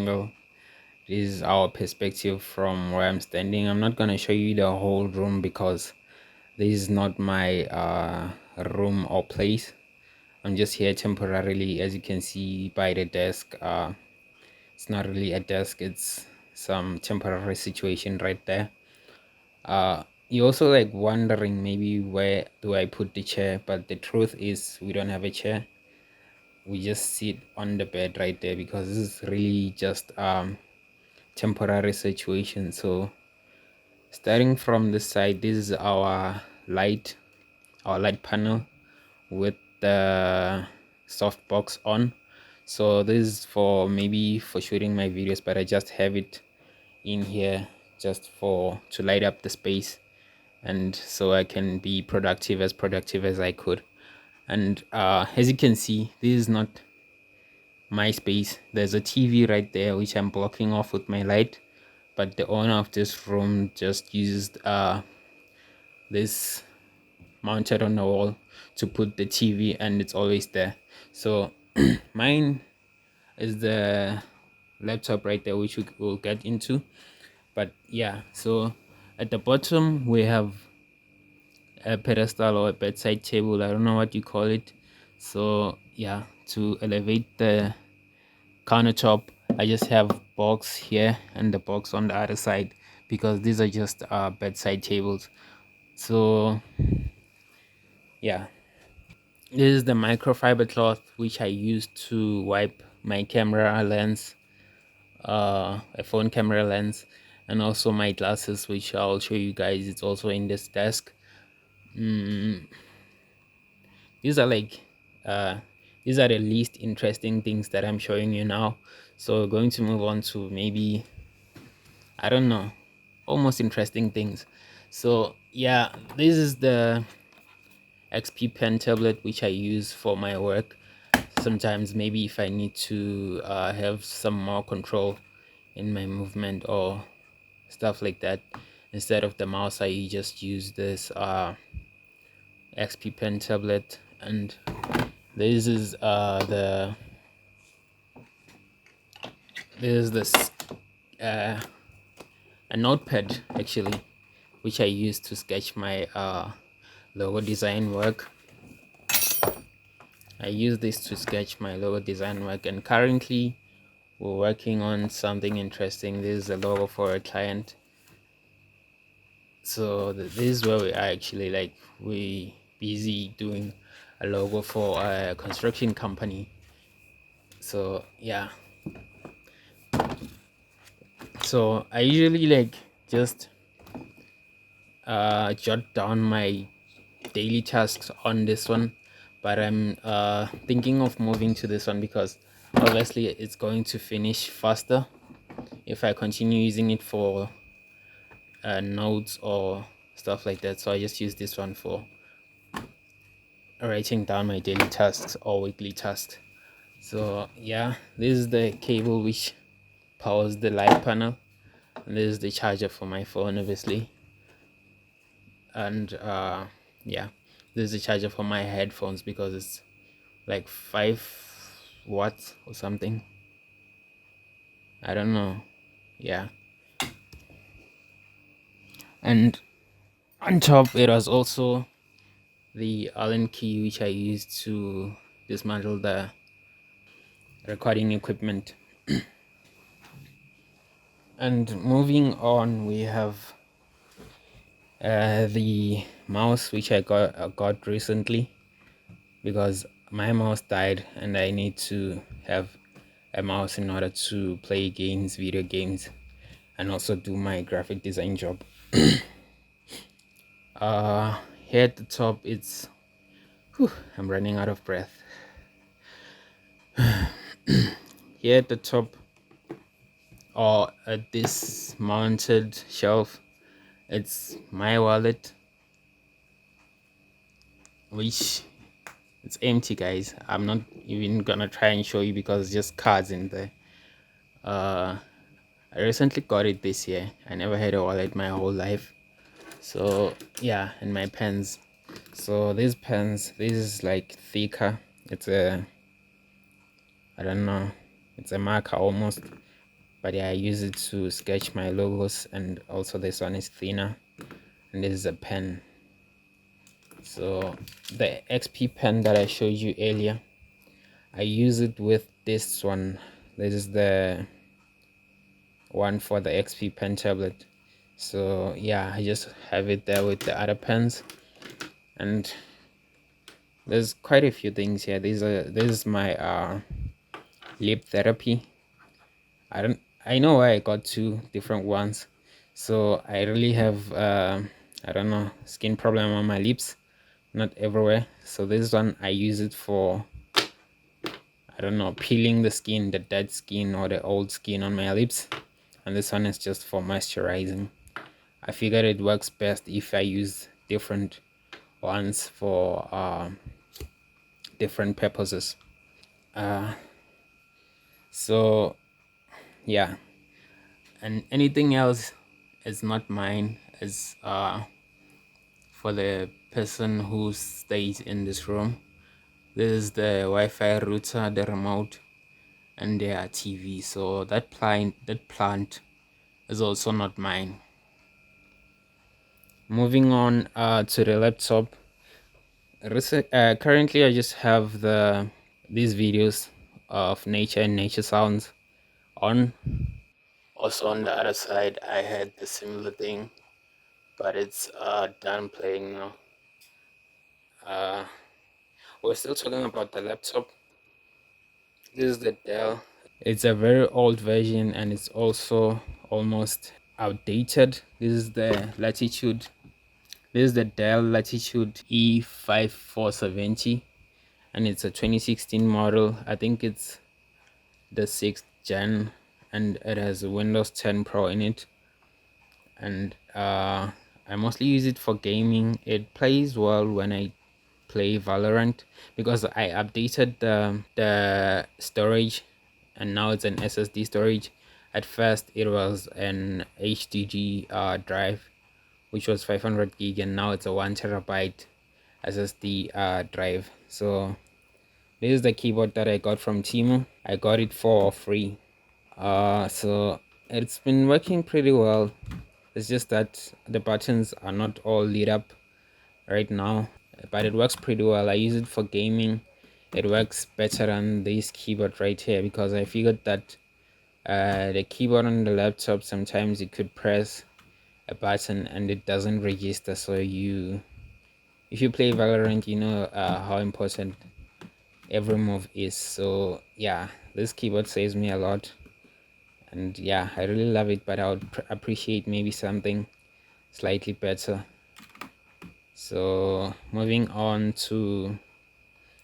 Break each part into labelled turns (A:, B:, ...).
A: angle. This is our perspective from where I'm standing. I'm not gonna show you the whole room because this is not my room or place. I'm just here temporarily, as you can see by the desk. It's not really a desk, it's some temporary situation right there. You're also like wondering maybe where do I put the chair, but the truth is we don't have a chair. We just sit on the bed right there because this is really just temporary situation. So starting from the side, this is our light panel with the softbox on. So this is for maybe for shooting my videos, but I just have it in here just for to light up the space, and so I can be productive as I could. And as you can see, this is not my space. There's a TV right there which I'm blocking off with my light, but the owner of this room just used this mounted on the wall to put the TV, and it's always there. So mine is the laptop right there, which we will get into. But yeah, so at the bottom we have a pedestal or a bedside table, I don't know what you call it. So yeah, to elevate the countertop, I just have box here and the box on the other side because these are just bedside tables. So yeah, this is the microfiber cloth which I use to wipe my camera lens, a phone camera lens, and also my glasses, which I'll show you guys. It's also in this desk. These are like uh these are the least interesting things that I'm showing you now. So going to move on to maybe, I don't know, almost interesting things. So yeah, this is the XP pen tablet which I use for my work. Sometimes maybe if I need to have some more control in my movement or stuff like that, instead of the mouse I just use this XP pen tablet. And this is this a notepad actually, which I use to sketch my logo design work. I use this to sketch my logo design work, and currently we're working on something interesting. This is a logo for a client. So this is where we are actually, like, we busy doing a logo for a construction company. So yeah, so I usually like just jot down my daily tasks on this one, but I'm thinking of moving to this one because obviously it's going to finish faster if I continue using it for notes or stuff like that. So I just use this one for writing down my daily tasks or weekly tasks. So yeah, this is the cable which powers the light panel, and this is the charger for my phone obviously. And yeah, this is the charger for my headphones because it's like 5 watts or something, I don't know. Yeah, and on top it was also the Allen key which I used to dismantle the recording equipment. And moving on, we have the mouse which I got recently because my mouse died and I need to have a mouse in order to play games, video games, and also do my graphic design job. Here at the top, I'm running out of breath. Here at the top, or at this mounted shelf, it's my wallet, which it's empty, guys. I'm not even gonna try and show you because it's just cards in there. I recently got it this year. I never had a wallet my whole life. So yeah, and my pens. So these pens, this is like thicker. It's a, I don't know, it's a marker almost, but yeah, I use it to sketch my logos. And also this one is thinner, and this is a pen. So the XP pen that I showed you earlier, I use it with this one. This is the one for the XP pen tablet. So yeah, I just have it there with the other pens. And there's quite a few things here. This is my lip therapy. I know why I got two different ones. So I really have I don't know, skin problem on my lips, not everywhere. So this one I use it for, I don't know, peeling the skin, the dead skin or the old skin on my lips. And this one is just for moisturizing. I figured it works best if I use different ones for different purposes. So yeah, and anything else is not mine. Is for the person who stays in this room. This is the Wi-Fi router, the remote, and their TV. So that plant is also not mine. Moving on to the laptop. Currently I just have these videos of nature and nature sounds on. Also on the other side I had the similar thing, but it's done playing now. We're still talking about the laptop. This is the Dell. It's a very old version and it's also almost outdated. This is the Latitude. This is the Dell Latitude E5470, and it's a 2016 model. I think it's the 6th gen, and it has a Windows 10 Pro in it. And I mostly use it for gaming. It plays well when I play Valorant because I updated the storage, and now it's an SSD storage. At first it was an HDD drive, which was 500 gig, and now it's a 1 terabyte SSD drive. So this is the keyboard that I got from Temu. I got it for free. So it's been working pretty well. It's just that the buttons are not all lit up right now, but it works pretty well. I use it for gaming. It works better than this keyboard right here because I figured that the keyboard on the laptop, sometimes you could press a button and it doesn't register. So if you play Valorant, you know how important every move is. So yeah, this keyboard saves me a lot, and yeah, I really love it, but I would appreciate maybe something slightly better. So moving on to,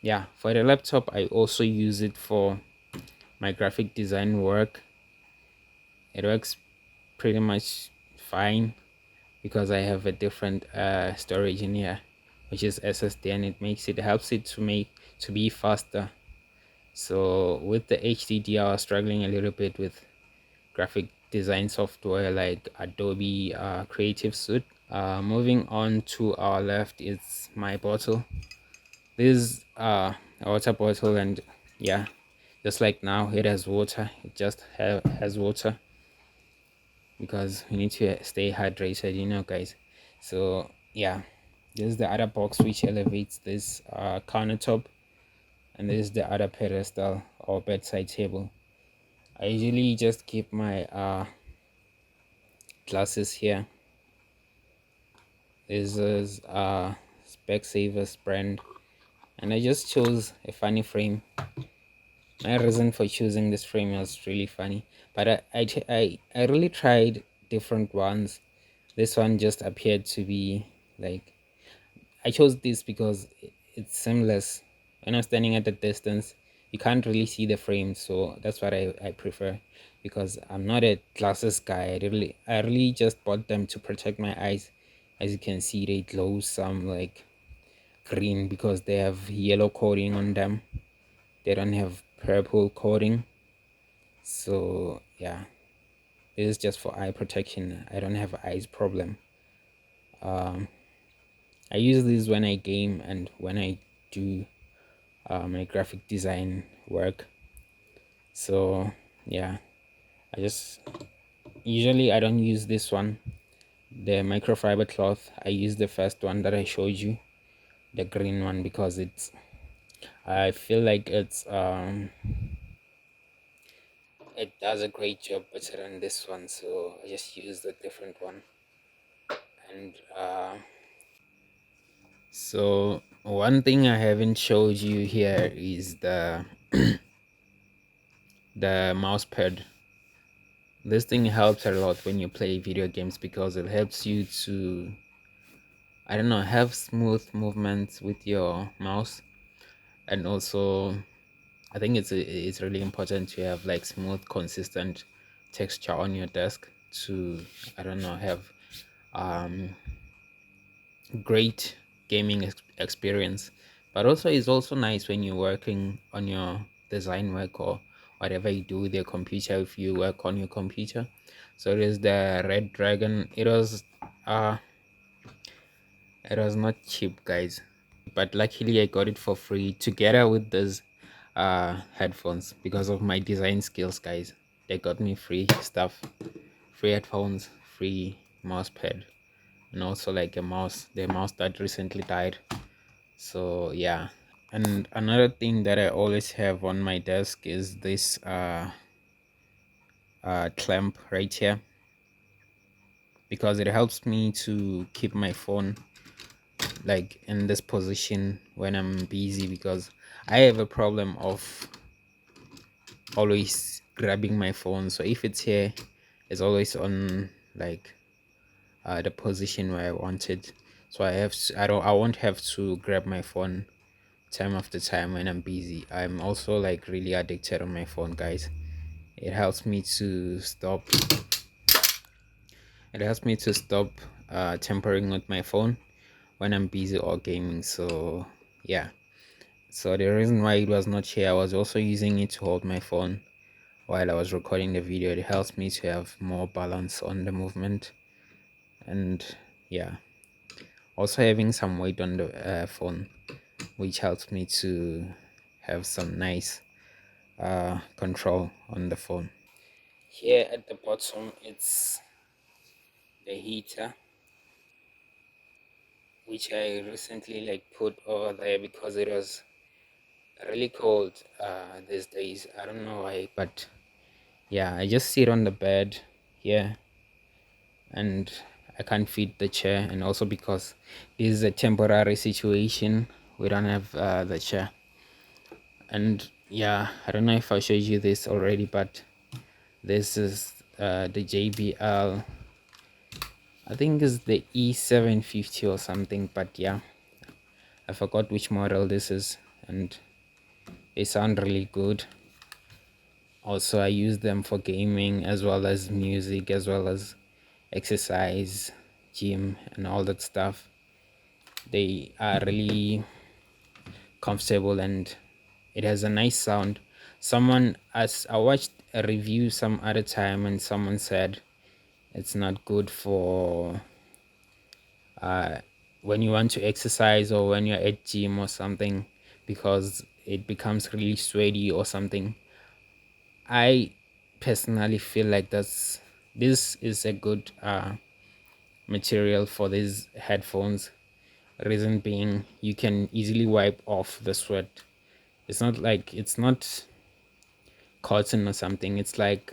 A: yeah, for the laptop I also use it for my graphic design work. It works pretty much fine because I have a different storage in here, which is SSD, and it helps it to be faster. So with the HDD I was struggling a little bit with graphic design software like Adobe Creative Suite. Moving on to our left is my bottle. This is a water bottle, and yeah, just like now it has water. It just has water because we need to stay hydrated, you know, guys. So yeah, this is the other box which elevates this countertop, and this is the other pedestal or bedside table. I usually just keep my glasses here. This is Specsavers brand, and I just chose a funny frame. My reason for choosing this frame was really funny, but I really tried different ones. This one just appeared to be like, I chose this because it's seamless. When I'm standing at a distance, you can't really see the frame, so that's what I prefer. Because I'm not a glasses guy. I really just bought them to protect my eyes. As you can see, they glow some like green because they have yellow coating on them. They don't have purple coating. So yeah, this is just for eye protection. I don't have eyes problem. I use these when I game and when I do my graphic design work. So yeah, I just usually I don't use this one, the microfiber cloth. I use the first one that I showed you, the green one, because I feel like it does a great job better than this one, so I just used a different one. And so one thing I haven't showed you here is the mouse pad. This thing helps a lot when you play video games because it helps you to, I don't know, have smooth movements with your mouse. And also I think it's really important to have like smooth, consistent texture on your desk to, I don't know, have um great gaming experience. But also it's also nice when you're working on your design work or whatever you do with your computer, if you work on your computer. So it is the Red Dragon. It was not cheap, guys, but luckily I got it for free together with those headphones because of my design skills, guys. They got me free stuff, free headphones, free mouse pad, and also like a mouse, the mouse that recently died. So yeah. And another thing that I always have on my desk is this clamp right here, because it helps me to keep my phone like in this position when I'm busy, because I have a problem of always grabbing my phone. So if it's here, it's always on like the position where I want it. So I won't have to grab my phone time after time when I'm busy. I'm also like really addicted on my phone, guys. It helps me to stop it helps me to stop tampering with my phone when I'm busy or gaming. So yeah. So the reason why it was not here, I was also using it to hold my phone while I was recording the video. It helps me to have more balance on the movement, and yeah, also having some weight on the phone, which helps me to have some nice control on the phone. Here at the bottom, it's the heater, which I recently like put over there because it was really cold these days. I don't know why, but yeah, I just sit on the bed here and I can't feed the chair, and also because this is a temporary situation, we don't have the chair. And yeah, I don't know if I showed you this already, but this is the JBL, I think is the E750 or something, but yeah, I forgot which model this is, and they sound really good. Also, I use them for gaming as well as music, as well as exercise, gym, and all that stuff. They are really comfortable and it has a nice sound. Someone, as I watched a review some other time, and someone said it's not good for when you want to exercise or when you're at gym or something, because it becomes really sweaty or something. I personally feel like this is a good material for these headphones. Reason being, you can easily wipe off the sweat. It's not cotton or something. It's like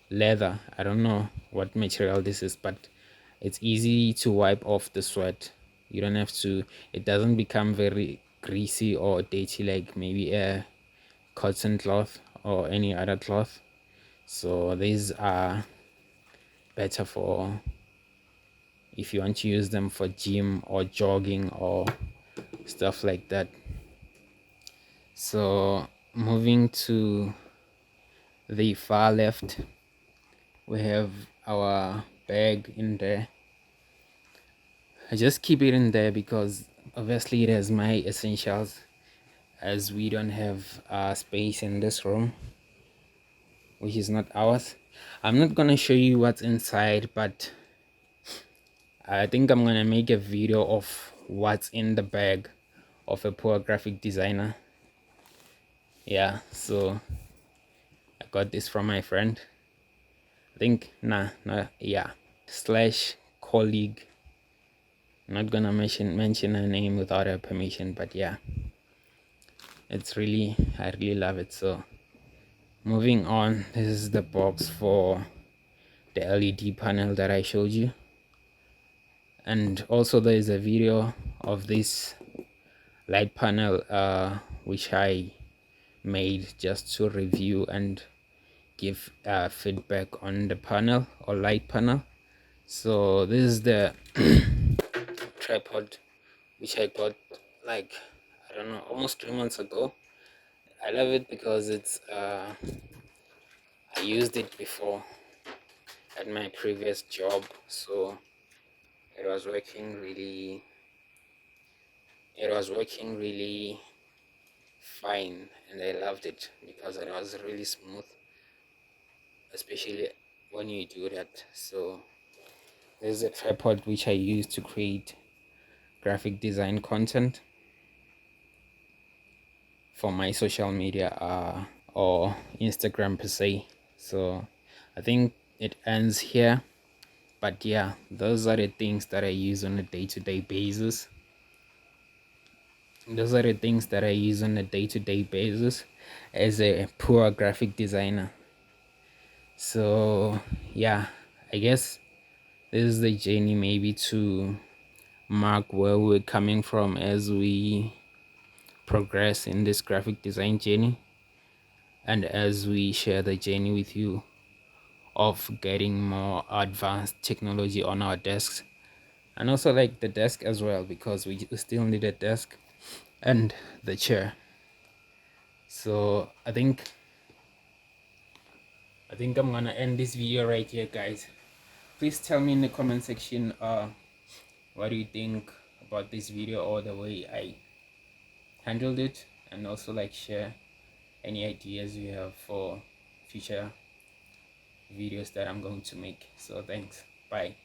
A: leather. I don't know what material this is, but it's easy to wipe off the sweat. You don't have to, it doesn't become very greasy or dirty like maybe a cotton cloth or any other cloth. So these are better for if you want to use them for gym or jogging or stuff like that. So moving to the far left, we have our bag in there. I just keep it in there because obviously it has my essentials, as we don't have space in this room, which is not ours. I'm not gonna show you what's inside, but I think I'm gonna make a video of what's in the bag of a poor graphic designer. Yeah, so I got this from my friend. think nah, yeah, slash colleague. I'm not gonna mention her name without her permission, but yeah, it's really, I really love it. So moving on, this is the box for the LED panel that I showed you, and also there is a video of this light panel which I made just to review and give feedback on the panel or light panel. So this is the tripod which I got like, I don't know, almost 3 months ago. I love it because it's I used it before at my previous job, so it was working really fine, and I loved it because it was really smooth, especially when you do that. So this is a tripod which I use to create graphic design content for my social media or Instagram per se. So I think it ends here, but yeah, those are the things that I use on a day-to-day basis. Those are the things that I use on a day-to-day basis as a poor graphic designer. So yeah, I guess this is the journey, maybe to mark where we're coming from as we progress in this graphic design journey, and as we share the journey with you of getting more advanced technology on our desks, and also like the desk as well, because we still need a desk and the chair. So I think I'm gonna end this video right here, guys. Please tell me in the comment section what do you think about this video or the way I handled it, and also like share any ideas you have for future videos that I'm going to make. So thanks, bye.